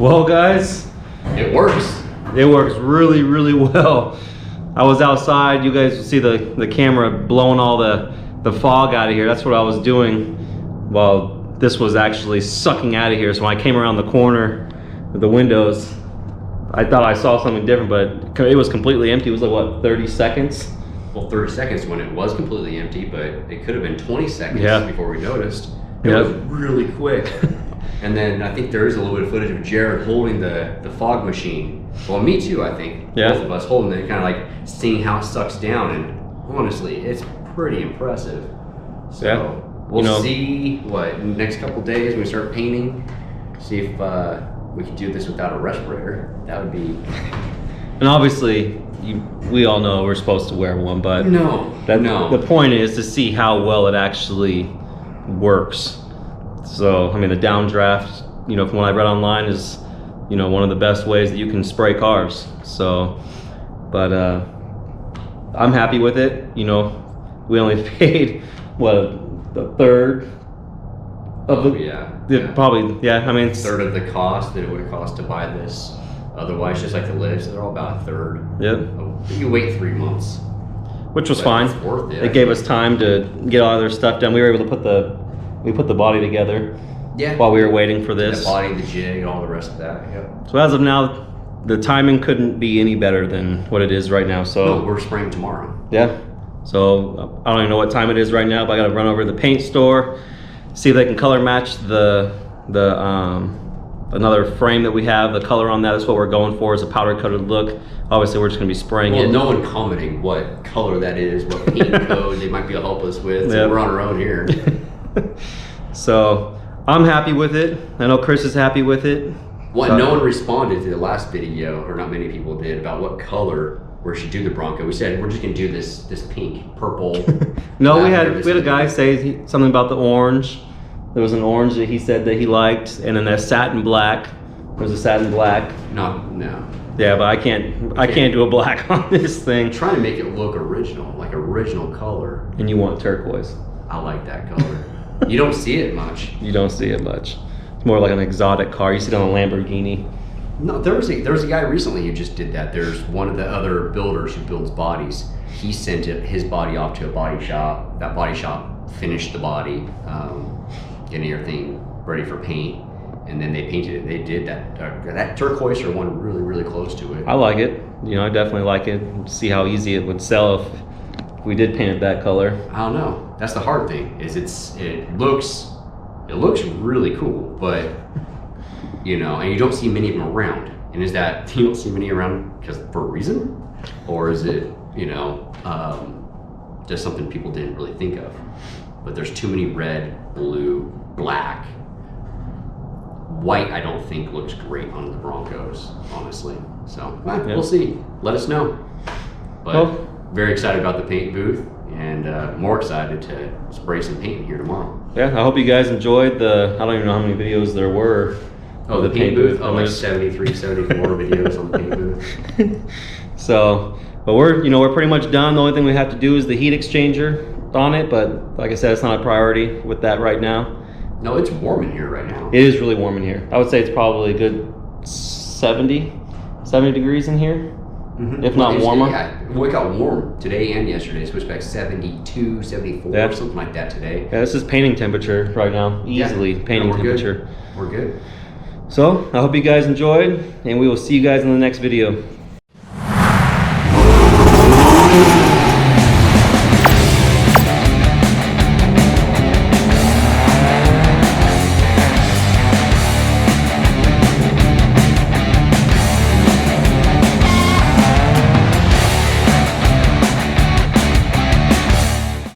Well, guys, it works. It works really, really well. I was outside. You guys will see the camera blowing all the fog out of here. That's what I was doing while this was actually sucking out of here. So when I came around the corner with the windows, I thought I saw something different, but it was completely empty. It was like, what, 30 seconds? Well, 30 seconds when it was completely empty, but it could have been 20 seconds before we noticed. It was really quick. And then I think there is a little bit of footage of Jared holding the fog machine. Well, me too, I think. Both of us holding it, kind of like seeing how it sucks down. And honestly, it's pretty impressive. So we'll see what next couple days when we start painting. See if we can do this without a respirator. That would be. And obviously, we all know we're supposed to wear one, but the point is to see how well it actually works. So, I mean, the downdraft, from what I read online, is, one of the best ways that you can spray cars. So, but I'm happy with it. We only paid, the third of probably, I mean, third of the cost that it would have cost to buy this. Otherwise, just like the lids, they're all about a third. Yep. You wait 3 months. Which was fine. It's worth it. It gave us time to get all their stuff done. We were able to put the body together while we were waiting for this. The body, the jig, and all the rest of that. Yep. So as of now, the timing couldn't be any better than what it is right now. So we're spraying tomorrow. Yeah. So I don't even know what time it is right now, but I got to run over to the paint store, see if they can color match the another frame that we have. The color on that is what we're going for, is a powder coated look. Obviously, we're just going to be spraying it. Well, no one commenting what color that is, what paint code they might be able to help us with. So we're on our own here. So I'm happy with it. I know Chris is happy with it. Well, no one responded to the last video, or not many people did, about what color we should do the Bronco. We said we're just going to do this pink, purple. No, we had a guy say something about the orange. There was an orange that he said that he liked, and then that satin black. There's a satin black. No. Yeah, but I can't do a black on this thing. I'm trying to make it look original, like original color. And you want turquoise. I like that color. You don't see it much. You don't see it much. It's more like an exotic car. You see it on a Lamborghini. No, there was a guy recently who just did that. There's one of the other builders who builds bodies. He sent his body off to a body shop. That body shop finished the body, getting everything ready for paint, and then they painted it. They did that turquoise or one really, really close to it. I like it. I definitely like it. See how easy it would sell if we did paint it that color. I don't know. That's the hard thing. Is it looks really cool, but and you don't see many of them around. And is that you don't see many around because for a reason, or is it just something people didn't really think of? But there's too many red, blue, black. White, I don't think looks great on the Broncos, honestly. So we'll see. Let us know. But very excited about the paint booth, and more excited to spray some paint here tomorrow. Yeah, I hope you guys enjoyed I don't even know how many videos there were. Oh, the paint booth? Oh, like 73, 74 videos on the paint booth. So, but we're pretty much done. The only thing we have to do is the heat exchanger on it, but like I said, it's not a priority with that right now. No, it's warm in here right now. It is really warm in here. I would say it's probably a good 70 degrees in here, if not warmer. Yeah, it got warm today and yesterday. So it's like 72, 74, something like that today. Yeah, this is painting temperature right now. Easily painting temperature. We're good. So I hope you guys enjoyed, and we will see you guys in the next video.